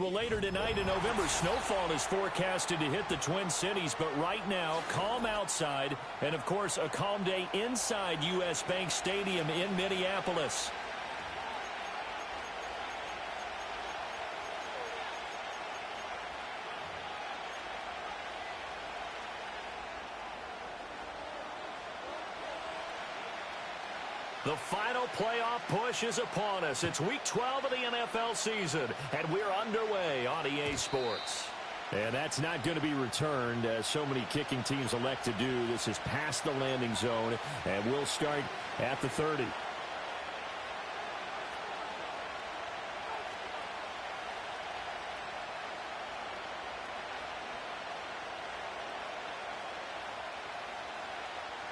Well, later tonight in November, snowfall is forecasted to hit the Twin Cities, but right now, calm outside, and of course, a calm day inside U.S. Bank Stadium in Minneapolis. The final playoff push is upon us. It's Week 12 of the NFL season, and we're underway on EA Sports. And that's not going to be returned, as so many kicking teams elect to do. This is past the landing zone, and we'll start at the 30.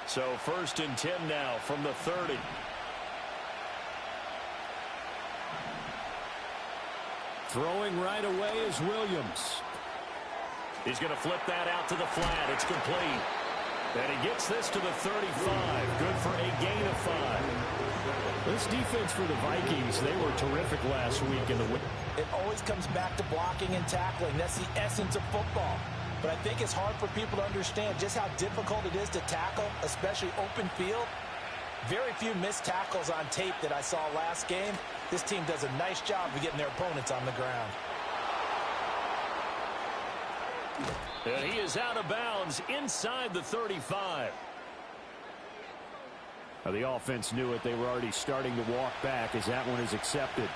So 1st and 10 now from the 30. Throwing right away is Williams. He's going to flip that out to the flat. It's complete. And he gets this to the 35. Good for a gain of 5. This defense for the Vikings, they were terrific last week in the win. It always comes back to blocking and tackling. That's the essence of football. But I think it's hard for people to understand just how difficult it is to tackle, especially open field. Very few missed tackles on tape that I saw last game. This team does a nice job of getting their opponents on the ground. And he is out of bounds inside the 35. Now, the offense knew it. They were already starting to walk back as that one is accepted.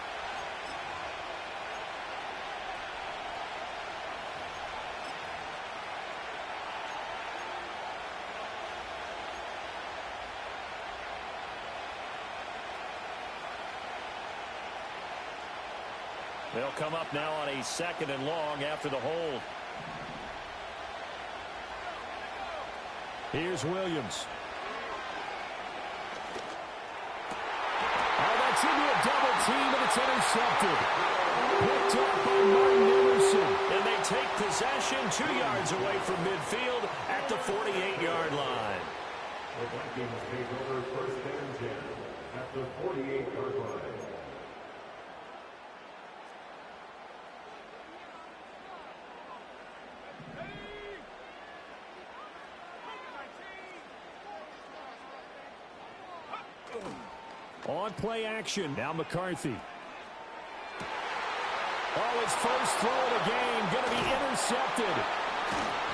They'll come up now on a 2nd and long after the hold. Here's Williams. Oh, that's into a double team, and it's intercepted. Picked up by Martin Emerson. And they take possession 2 yards away from midfield at the 48-yard line. The Vikings take over 1st and 10 at the 48-yard line. On play action, now McCarthy. Oh, his first throw of the game, going to be intercepted.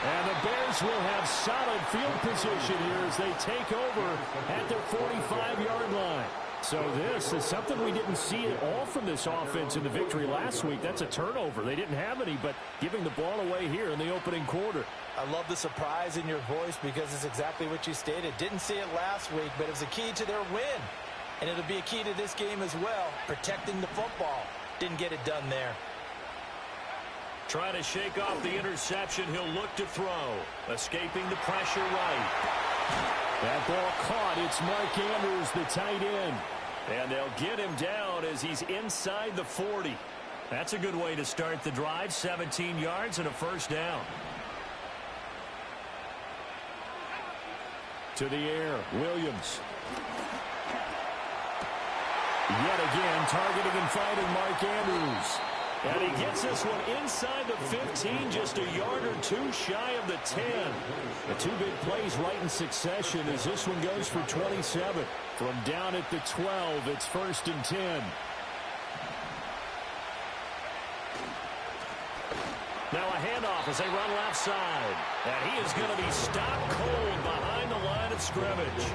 And the Bears will have solid field position here as they take over at their 45-yard line. So this is something we didn't see at all from this offense in the victory last week. That's a turnover. They didn't have any, but giving the ball away here in the opening quarter. I love the surprise in your voice because it's exactly what you stated. Didn't see it last week, but it was a key to their win. And it'll be a key to this game as well, protecting the football. Didn't get it done there. Trying to shake off the interception. He'll look to throw. Escaping the pressure right. That ball caught. It's Mark Andrews, the tight end. And they'll get him down as he's inside the 40. That's a good way to start the drive. 17 yards and a 1st down. To the air, Williams. Yet again, targeting and finding Mark Andrews. And he gets this one inside the 15, just a yard or 2 shy of the 10. The 2 big plays right in succession as this one goes for 27. From down at the 12, it's 1st and 10. Now a handoff as they run left side. And he is going to be stopped cold behind the line of scrimmage.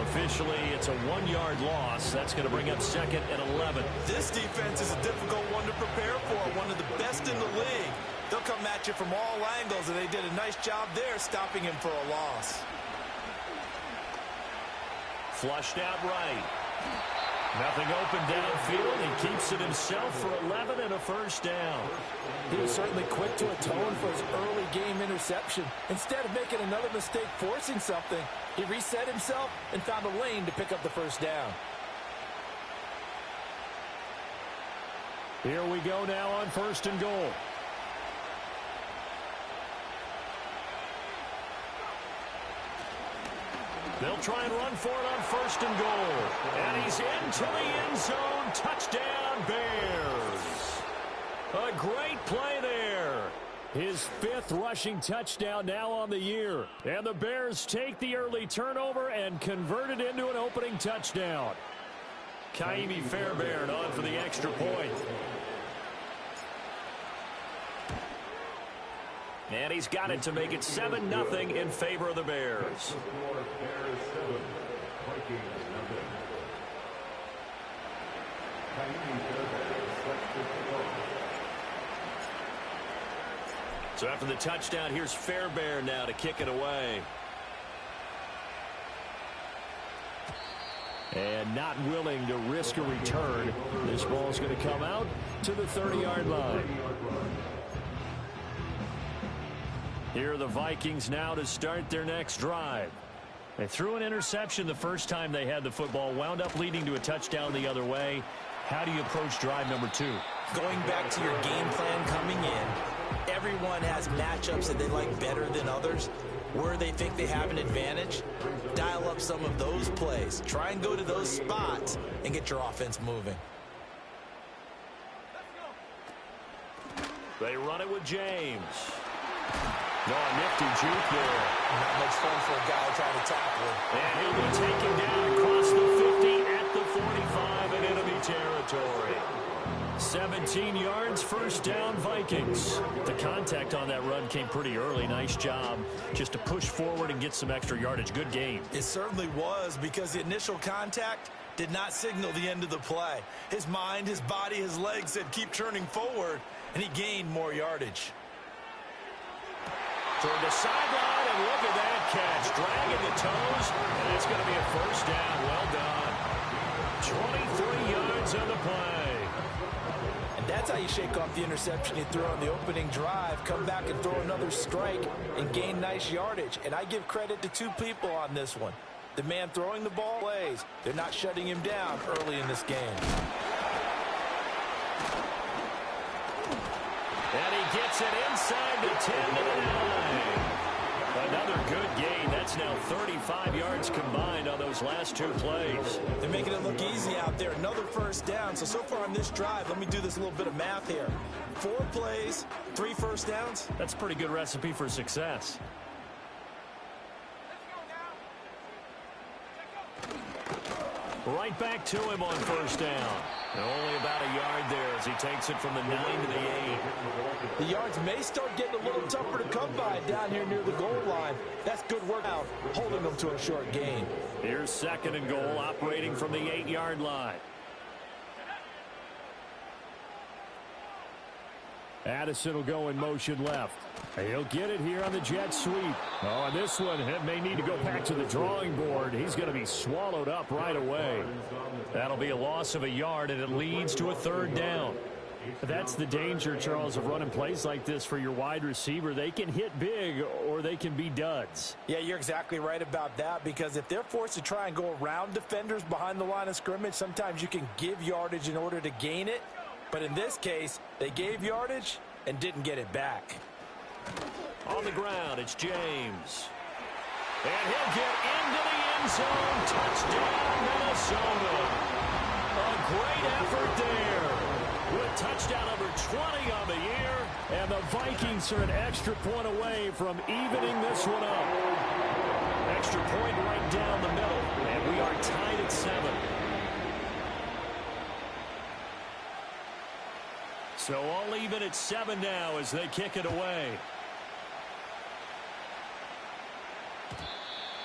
Officially, it's a 1-yard loss. That's going to bring up 2nd and 11. This defense is a difficult one to prepare for, one of the best in the league. They'll come at you from all angles, and they did a nice job there stopping him for a loss. Flushed out right. Nothing open downfield. He keeps it himself for 11 and a 1st down. He was certainly quick to atone for his early game interception. Instead of making another mistake forcing something, he reset himself and found a lane to pick up the 1st down. Here we go now on 1st and goal. They'll try and run for it on 1st and goal. And he's into the end zone. Touchdown, Bears. A great play there. His 5th rushing touchdown now on the year. And the Bears take the early turnover and convert it into an opening touchdown. Kaimi Fairbairn on for the extra point. And he's got it to make it 7-0 in favor of the Bears. So after the touchdown, here's Fairbairn now to kick it away. And not willing to risk a return. This ball's going to come out to the 30-yard line. Here are the Vikings now to start their next drive. They threw an interception the first time they had the football, wound up leading to a touchdown the other way. How do you approach drive number 2? Going back to your game plan coming in, everyone has matchups that they like better than others. Where they think they have an advantage, dial up some of those plays. Try and go to those spots and get your offense moving. They run it with James. No, a nifty juke there. Not much fun for a guy trying to tackle him. And he'll be taken down across the 50 at the 45 in enemy territory. 17 yards, first down, Vikings. The contact on that run came pretty early. Nice job just to push forward and get some extra yardage. Good game. It certainly was, because the initial contact did not signal the end of the play. His mind, his body, his legs said keep churning forward, and he gained more yardage. Toward the sideline, and look at that catch. Dragging the toes, and it's going to be a first down. Well done. 23 yards on the play. And that's how you shake off the interception you threw on the opening drive. Come back and throw another strike and gain nice yardage. And I give credit to 2 people on this one. The man throwing the ball plays. They're not shutting him down early in this game. And he gets it inside the 10 to the 9. Another good gain. That's now 35 yards combined on those last 2 plays. They're making it look easy out there. Another first down. So far on this drive, let me do this little bit of math here. 4 plays, 3 first downs. That's a pretty good recipe for success. Right back to him on first down. And only about a yard there as he takes it from the 9 to the 8. The yards may start getting a little tougher to come by down here near the goal line. That's good work out, holding them to a short gain. Here's 2nd and goal, operating from the 8-yard line. Addison will go in motion left. He'll get it here on the jet sweep. Oh, and this one may need to go back to the drawing board. He's going to be swallowed up right away. That'll be a loss of a yard, and it leads to a 3rd down. That's the danger, Charles, of running plays like this for your wide receiver. They can hit big or they can be duds. Yeah, you're exactly right about that, because if they're forced to try and go around defenders behind the line of scrimmage, sometimes you can give yardage in order to gain it. But in this case, they gave yardage and didn't get it back. On the ground, it's James. And he'll get into the end zone. Touchdown, Minnesota. A great effort there. With touchdown number 20 on the year. And the Vikings are an extra point away from evening this one up. Extra point right down the middle. And we are tied at 7. So all even at 7 now as they kick it away.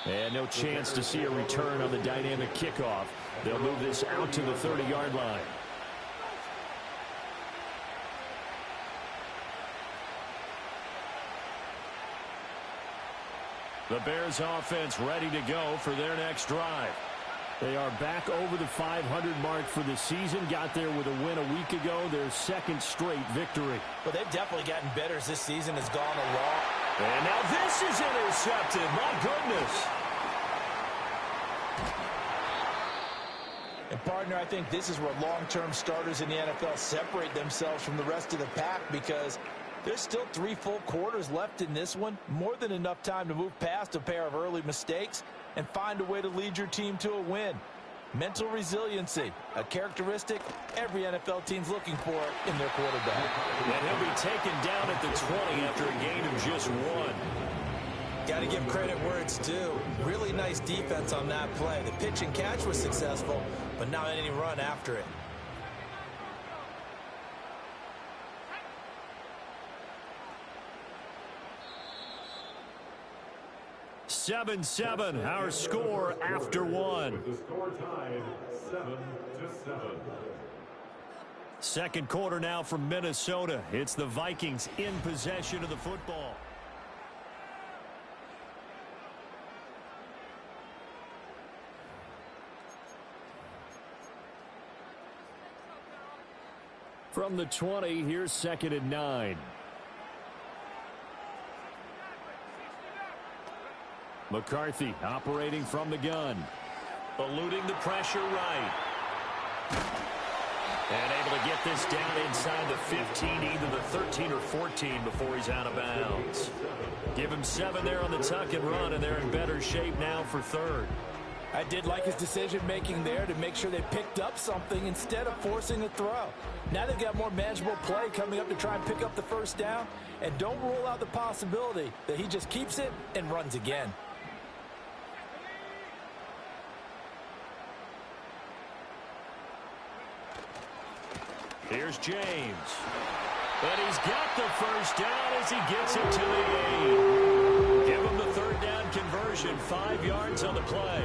And no chance to see a return on the dynamic kickoff. They'll move this out to the 30-yard line. The Bears offense ready to go for their next drive. They are back over the 500 mark for the season. Got there with a win a week ago. Their 2nd straight victory. Well, they've definitely gotten better as this season has gone along. And now this is intercepted. My goodness. And, partner, I think this is where long-term starters in the NFL separate themselves from the rest of the pack, because there's still 3 full quarters left in this one. More than enough time to move past a pair of early mistakes and find a way to lead your team to a win. Mental resiliency, a characteristic every NFL team's looking for in their quarterback. And he'll be taken down at the 20 after a gain of just 1. Got to give credit where it's due. Really nice defense on that play. The pitch and catch was successful, but not any run after it. 7-7, our score after 1. The score tied 7-7. Second quarter now from Minnesota. It's the Vikings in possession of the football. From the 20, here's 2nd and 9. McCarthy operating from the gun. Eluding the pressure right. And able to get this down inside the 15, either the 13 or 14 before he's out of bounds. Give him 7 there on the tuck and run, and they're in better shape now for 3rd. I did like his decision-making there to make sure they picked up something instead of forcing a throw. Now they've got more manageable play coming up to try and pick up the first down, and don't rule out the possibility that he just keeps it and runs again. Here's James. But he's got the first down as he gets it to the 8. Give him the 3rd down conversion, 5 yards on the play.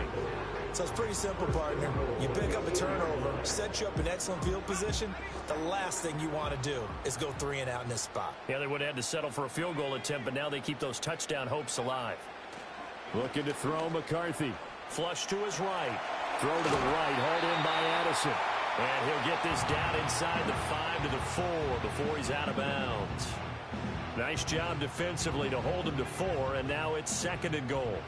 So it's pretty simple, partner. You pick up a turnover, set you up in excellent field position. The last thing you want to do is go 3 and out in this spot. Yeah, they would have had to settle for a field goal attempt, but now they keep those touchdown hopes alive. Looking to throw McCarthy. Flush to his right. Throw to the right, hauled in by Addison. And he'll get this down inside the 5 to the 4 before he's out of bounds. Nice job defensively to hold him to 4, and now it's 2nd and goal.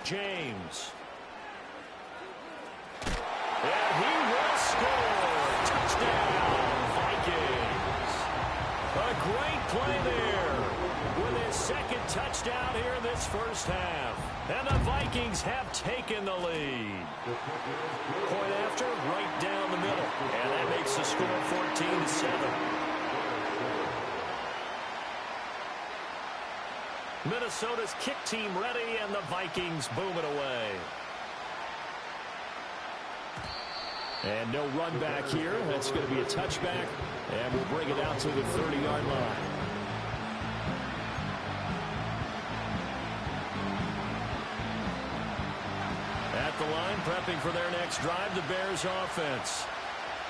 James. And he will score. Touchdown, Vikings. A great play there with his 2nd touchdown here in this first half. And the Vikings have taken the lead. Point after, right down the middle. And that makes the score 14-7. Minnesota's kick team ready, and the Vikings boom it away. And no run back here. That's going to be a touchback, and we'll bring it out to the 30-yard line. At the line, prepping for their next drive, the Bears offense.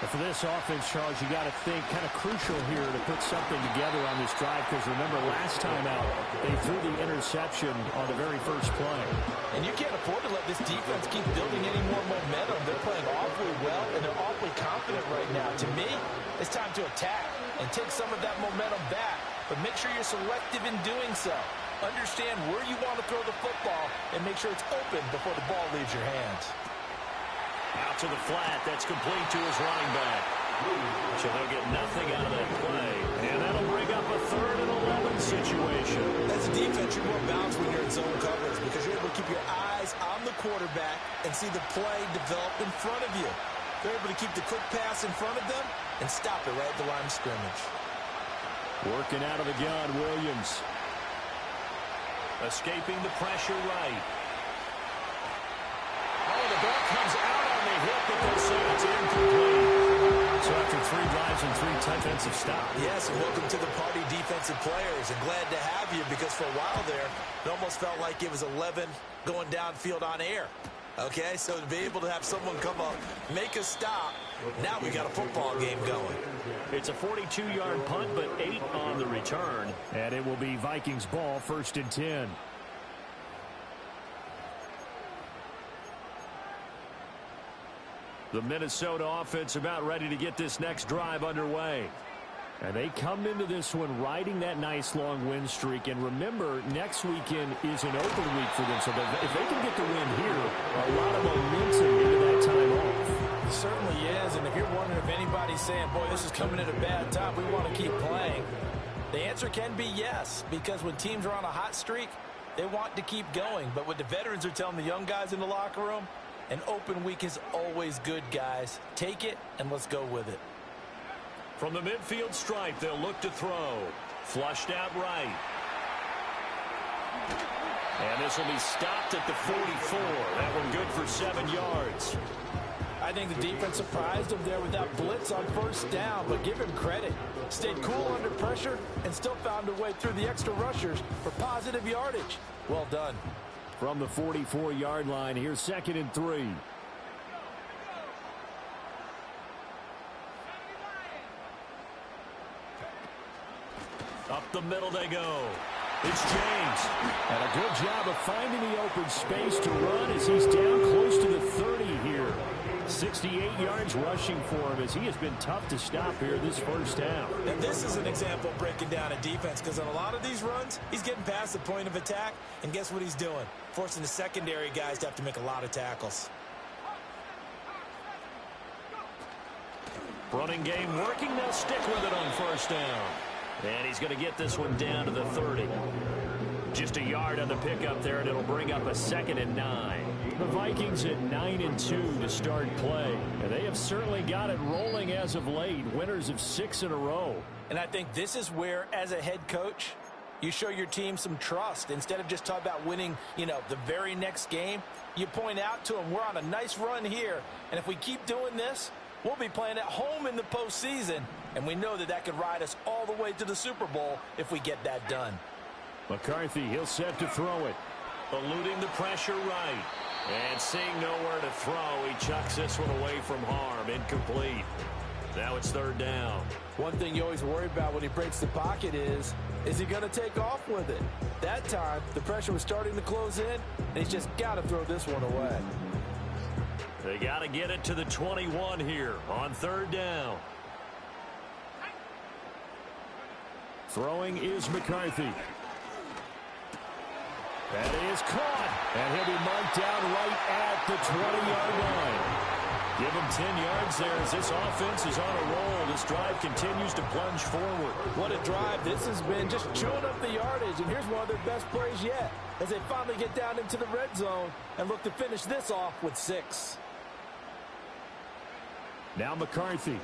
But for this offense, Charles, you got to think kind of crucial here to put something together on this drive, because remember last time out they threw the interception on the very first play. And you can't afford to let this defense keep building any more momentum. They're playing awfully well, and they're awfully confident right now. To me, it's time to attack and take some of that momentum back, but make sure you're selective in doing so. Understand where you want to throw the football and make sure it's open before the ball leaves your hands. Out to the flat. That's complete to his running back. So they'll get nothing out of that play. And that'll bring up a 3rd and 11 situation. As a defense, you're more balanced when you're in zone coverage because you're able to keep your eyes on the quarterback and see the play develop in front of you. They're able to keep the quick pass in front of them and stop it right at the line of scrimmage. Working out of the gun, Williams. Escaping the pressure right. Oh, the ball comes out on the hit, but they'll say it's incomplete. So after 3 drives and 3 defensive stops. Yes, and welcome to the party, defensive players. And glad to have you, because for a while there, it almost felt like it was 11 going downfield on air. Okay, so to be able to have someone come up, make a stop, now we got a football game going. It's a 42-yard punt, but 8 on the return. And it will be Vikings ball, 1st and 10. The Minnesota offense about ready to get this next drive underway. And they come into this one riding that nice long win streak. And remember, next weekend is an open week for them. So if they can get the win here, a lot of momentum into that time off. It certainly is. And if you're wondering if anybody's saying, boy, this is coming at a bad time, we want to keep playing, The answer can be yes, because when teams are on a hot streak, they want to keep going. But what the veterans are telling the young guys in the locker room, an open week is always good, guys. Take it, and let's go with it. From the midfield stripe, they'll look to throw. Flushed out right. And this will be stopped at the 44. That one good for 7 yards. I think the defense surprised him there with that blitz on first down, but give him credit. Stayed cool under pressure and still found a way through the extra rushers for positive yardage. Well done. From the 44-yard line, here's 2nd and 3. Up the middle they go. It's James. And a good job of finding the open space to run as he's down close to the 30 here. 68 yards rushing for him as he has been tough to stop here this first half. And this is an example of breaking down a defense, because on a lot of these runs, he's getting past the point of attack, and guess what he's doing? Forcing the secondary guys to have to make a lot of tackles. Running game working. They'll stick with it on first down. And he's going to get this one down to the 30. Just a yard on the pickup there, and it'll bring up a 2nd and 9. The Vikings at 9-2 to start play. And they have certainly got it rolling as of late. Winners of 6 in a row. And I think this is where, as a head coach, you show your team some trust. Instead of just talking about winning, the very next game, you point out to them, we're on a nice run here. And if we keep doing this, we'll be playing at home in the postseason. And we know that that could ride us all the way to the Super Bowl if we get that done. McCarthy, he'll set to throw it. Eluding the pressure right. And seeing nowhere to throw, he chucks this one away from harm. Incomplete. Now it's 3rd down. One thing you always worry about when he breaks the pocket is he going to take off with it? That time, the pressure was starting to close in, and he's just got to throw this one away. They got to get it to the 21 here on 3rd down. Throwing is McCarthy. That is caught. And he'll be marked down right at the 20-yard line. Give him 10 yards there as this offense is on a roll. This drive continues to plunge forward. What a drive this has been, just chewing up the yardage. And here's one of their best plays yet as they finally get down into the red zone and look to finish this off with 6. Now McCarthy.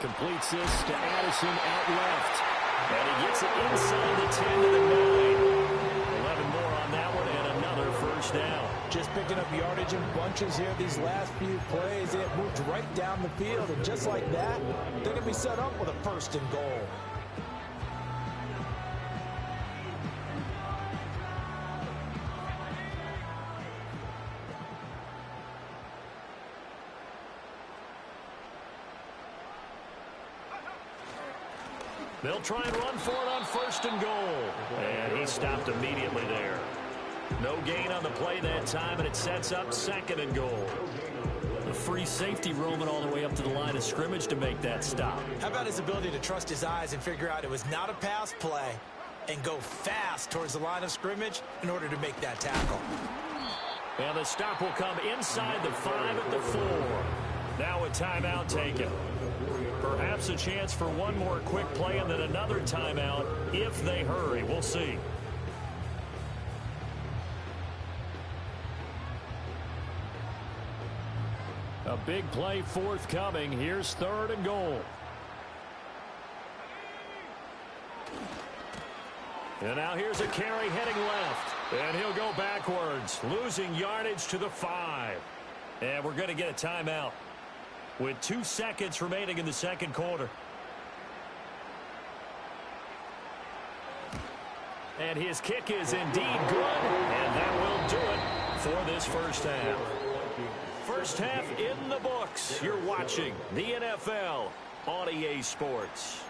Completes this to Addison out left. And he gets it inside the 10 to the 9. 11 more on that one and another first down. Just picking up yardage in bunches here these last few plays. They have moved right down the field. And just like that, they're going to be set up with a 1st and goal. They'll try and run for it on 1st and goal. And he stopped immediately there. No gain on the play that time, and it sets up 2nd and goal. A free safety roaming all the way up to the line of scrimmage to make that stop. How about his ability to trust his eyes and figure out it was not a pass play and go fast towards the line of scrimmage in order to make that tackle. And the stop will come inside the 5 at the 4. Now a timeout taken. Perhaps a chance for one more quick play and then another timeout if they hurry. We'll see. A big play forthcoming. Here's 3rd and goal. And now here's a carry heading left. And he'll go backwards, losing yardage to the 5. And we're going to get a timeout with 2 seconds remaining in the 2nd quarter. And his kick is indeed good. And that will do it for this first half. First half in the books. You're watching the NFL on EA Sports.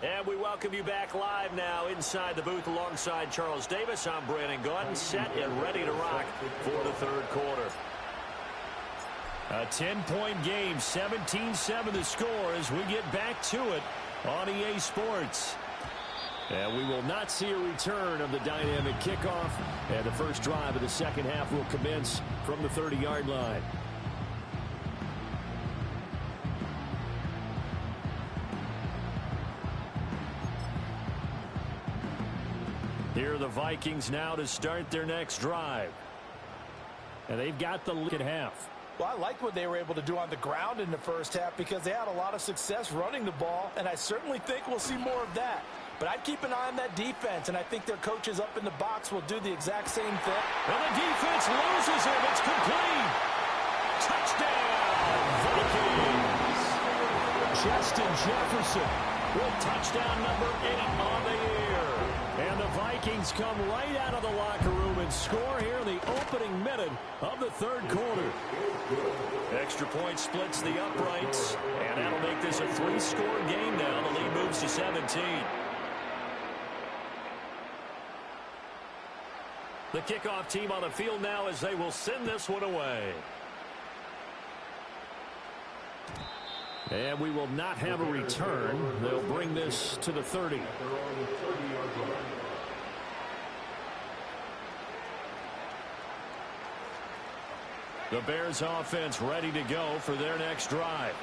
And we welcome you back live now inside the booth alongside Charles Davis. I'm Brandon Gordon, set and ready to rock for the 3rd quarter. A 10-point game, 17-7 the score as we get back to it on EA Sports. And we will not see a return of the dynamic kickoff. And the first drive of the second half will commence from the 30-yard line. Here are the Vikings now to start their next drive. And they've got the lead at half. Well, I like what they were able to do on the ground in the first half because they had a lot of success running the ball, and I certainly think we'll see more of that. But I'd keep an eye on that defense, and I think their coaches up in the box will do the exact same thing. And the defense loses him. It's complete. Touchdown, Vikings. Justin Jefferson with touchdown number 8 on the year. And the Vikings come right out of the locker room and score here in the opening minute of the third quarter. Extra point splits the uprights, and that'll make this a 3-score game now. The lead moves to 17. The kickoff team on the field now as they will send this one away. And we will not have a return. They'll bring this to the 30. The Bears offense ready to go for their next drive.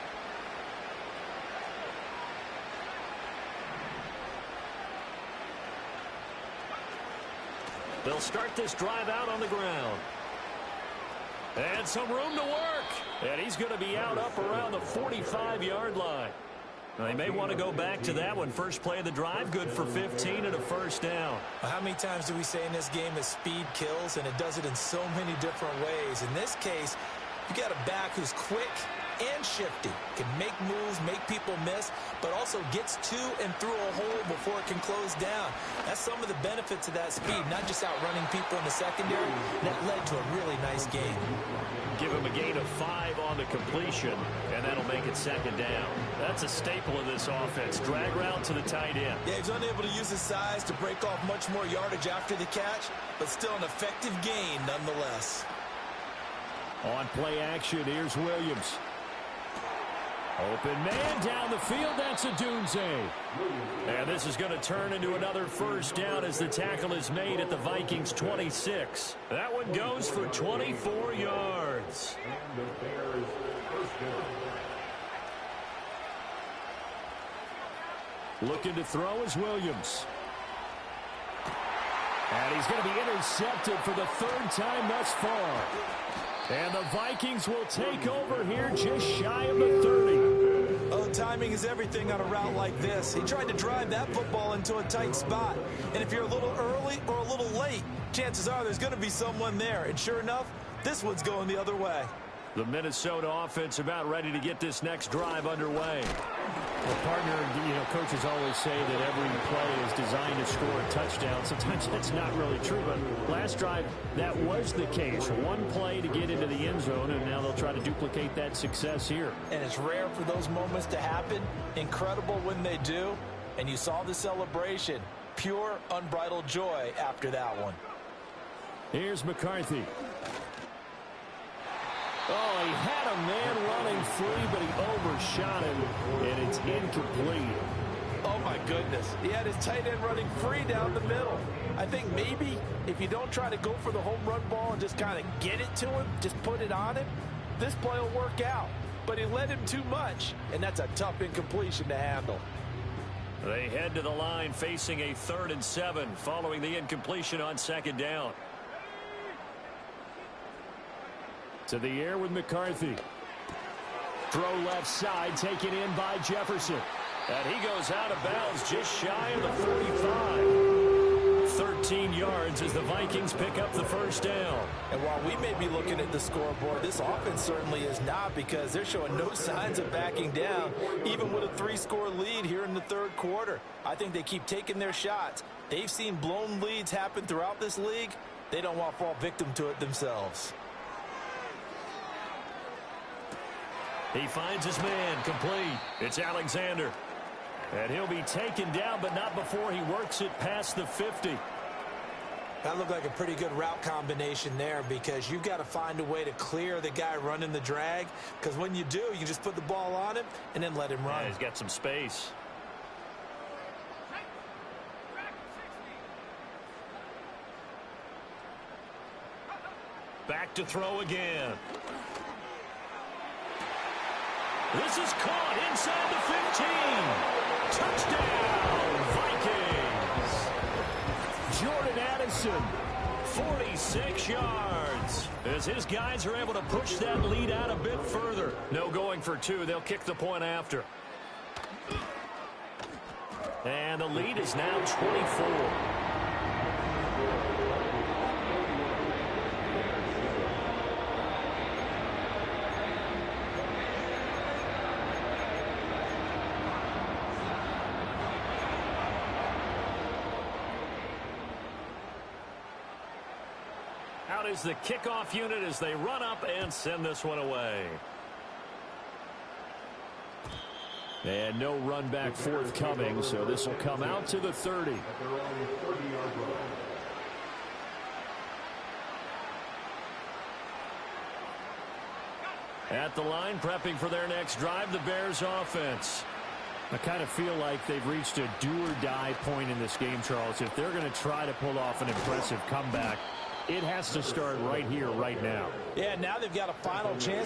They'll start this drive out on the ground. And some room to work. And he's going to be out up around the 45-yard line. Now, they may want to go back to that one. First play of the drive, good for 15 and a first down. Well, how many times do we say in this game that speed kills, and it does it in so many different ways? In this case, you got a back who's quick and shifty, can make moves, make people miss, but also gets to and through a hole before it can close down. That's some of the benefits of that speed, not just outrunning people in the secondary. That led to a really nice game. Give him a gain of 5 on the completion, and that'll make it second down. That's a staple of this offense. Drag route to the tight end. Yeah, he's unable to use his size to break off much more yardage after the catch, but still an effective gain nonetheless. On play action, here's Williams. Open man down the field. That's a Dunze. And this is going to turn into another first down as the tackle is made at the Vikings 26. That one goes for 24 yards. And the Bears first down. Looking to throw is Williams. And he's going to be intercepted for the third time thus far. And the Vikings will take over here just shy of the 30. Oh, timing is everything on a route like this. He tried to drive that football into a tight spot. And if you're a little early or a little late, chances are there's going to be someone there. And sure enough, this one's going the other way. The Minnesota offense about ready to get this next drive underway. Well, partner, coaches always say that every play is designed to score a touchdown. Sometimes that's not really true, but last drive, that was the case. One play to get into the end zone, and now they'll try to duplicate that success here. And it's rare for those moments to happen. Incredible when they do. And you saw the celebration. Pure, unbridled joy after that one. Here's McCarthy. Oh, he had a man running free, but he overshot him, and it's incomplete. Oh, my goodness. He had his tight end running free down the middle. I think maybe if you don't try to go for the home run ball and just kind of get it to him, just put it on him, this play will work out. But he led him too much, and that's a tough incompletion to handle. They head to the line facing a 3rd and 7 following the incompletion on second down. To the air with McCarthy. Throw left side, taken in by Jefferson. And he goes out of bounds just shy of the 45. 13 yards as the Vikings pick up the first down. And while we may be looking at the scoreboard, this offense certainly is not, because they're showing no signs of backing down, even with a 3-score lead here in the third quarter. I think they keep taking their shots. They've seen blown leads happen throughout this league. They don't want to fall victim to it themselves. He finds his man, complete. It's Alexander. And he'll be taken down, but not before he works it past the 50. That looked like a pretty good route combination there, because you've got to find a way to clear the guy running the drag, because when you do, you just put the ball on him and then let him run. Yeah, he's got some space. back to throw again. This is caught inside the 15. Touchdown, Vikings. Jordan Addison, 46 yards. As his guys are able to push that lead out a bit further. No going for two. They'll kick the point after. And the lead is now 24. Out is the kickoff unit as they run up and send this one away. And no run back forthcoming, so this will come out to the 30. At the line, prepping for their next drive, the Bears offense. I kind of feel like they've reached a do-or-die point in this game, Charles. If they're going to try to pull off an impressive comeback, it has to start right here, right now. Yeah, now they've got a final chance